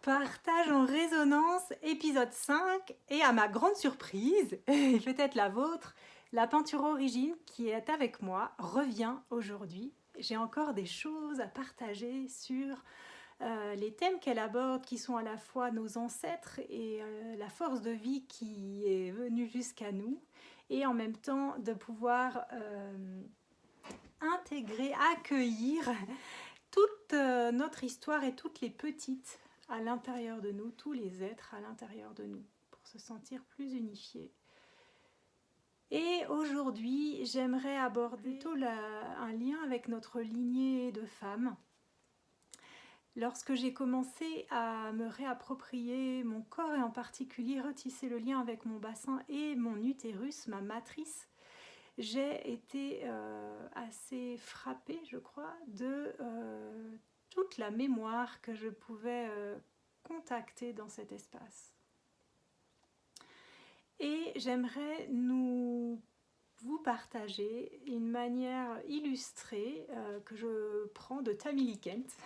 Partage en résonance, épisode 5, et à ma grande surprise, et peut-être la vôtre, la peinture origine qui est avec moi revient aujourd'hui. J'ai encore des choses à partager sur les thèmes qu'elle aborde, qui sont à la fois nos ancêtres et la force de vie qui est venue jusqu'à nous, et en même temps de pouvoir intégrer, accueillir toute notre histoire et toutes les petites à l'intérieur de nous, tous les êtres à l'intérieur de nous, pour se sentir plus unifiés. Et aujourd'hui, j'aimerais aborder plutôt un lien avec notre lignée de femmes. Lorsque j'ai commencé à me réapproprier mon corps et en particulier retisser le lien avec mon bassin et mon utérus, ma matrice, j'ai été assez frappée, je crois, de toute la mémoire que je pouvais contacter dans cet espace. Et j'aimerais vous partager une manière illustrée que je prends de Tammy Kent,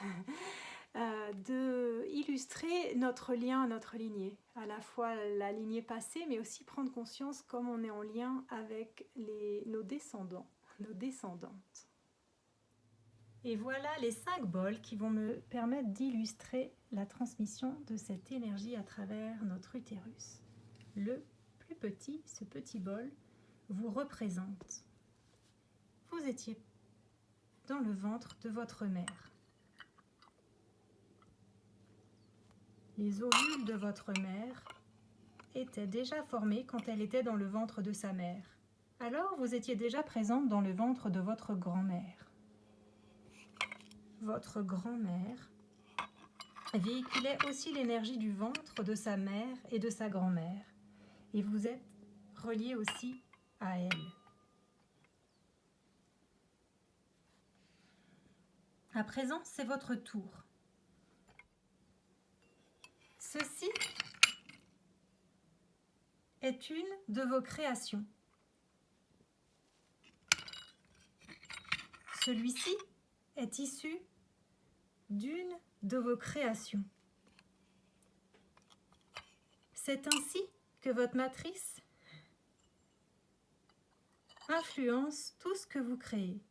de illustrer notre lien, notre lignée, à la fois la lignée passée, mais aussi prendre conscience comme on est en lien avec nos descendants, nos descendantes. Et voilà les 5 bols qui vont me permettre d'illustrer la transmission de cette énergie à travers notre utérus. Le plus petit, ce petit bol, vous représente. Vous étiez dans le ventre de votre mère. Les ovules de votre mère étaient déjà formés quand elle était dans le ventre de sa mère. Alors vous étiez déjà présente dans le ventre de votre grand-mère. Votre grand-mère véhiculait aussi l'énergie du ventre de sa mère et de sa grand-mère. Et vous êtes reliés aussi à elle. À présent, c'est votre tour. Ceci est une de vos créations. Celui-ci est issu d'une de vos créations. C'est ainsi que votre matrice influence tout ce que vous créez.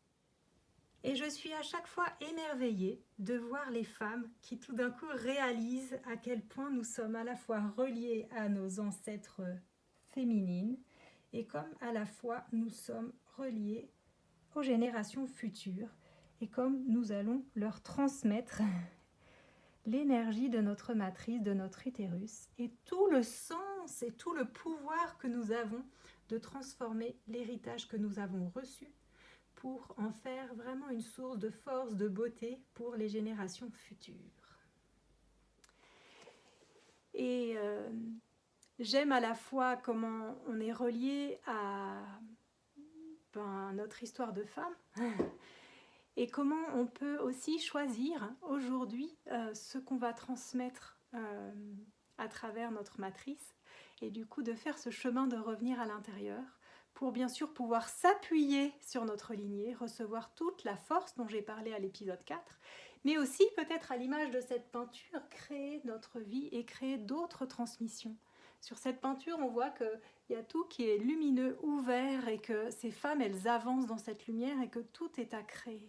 Et je suis à chaque fois émerveillée de voir les femmes qui tout d'un coup réalisent à quel point nous sommes à la fois reliés à nos ancêtres féminines et comme à la fois nous sommes reliés aux générations futures et comme nous allons leur transmettre l'énergie de notre matrice, de notre utérus et tout le sens et tout le pouvoir que nous avons de transformer l'héritage que nous avons reçu pour en faire vraiment une source de force, de beauté pour les générations futures. Et j'aime à la fois comment on est relié à notre histoire de femme et comment on peut aussi choisir aujourd'hui ce qu'on va transmettre à travers notre matrice et du coup de faire ce chemin de revenir à l'intérieur pour bien sûr pouvoir s'appuyer sur notre lignée, recevoir toute la force dont j'ai parlé à l'épisode 4, mais aussi peut-être à l'image de cette peinture, créer notre vie et créer d'autres transmissions. Sur cette peinture, on voit qu'il y a tout qui est lumineux, ouvert, et que ces femmes, elles avancent dans cette lumière et que tout est à créer.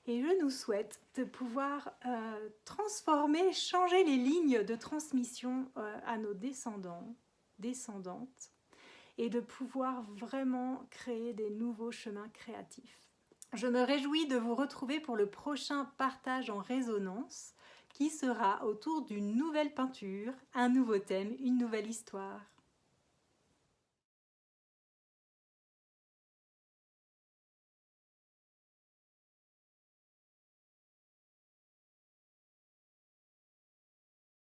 Et je nous souhaite de pouvoir transformer, changer les lignes de transmission à nos descendants, descendantes, et de pouvoir vraiment créer des nouveaux chemins créatifs. Je me réjouis de vous retrouver pour le prochain partage en résonance qui sera autour d'une nouvelle peinture, un nouveau thème, une nouvelle histoire.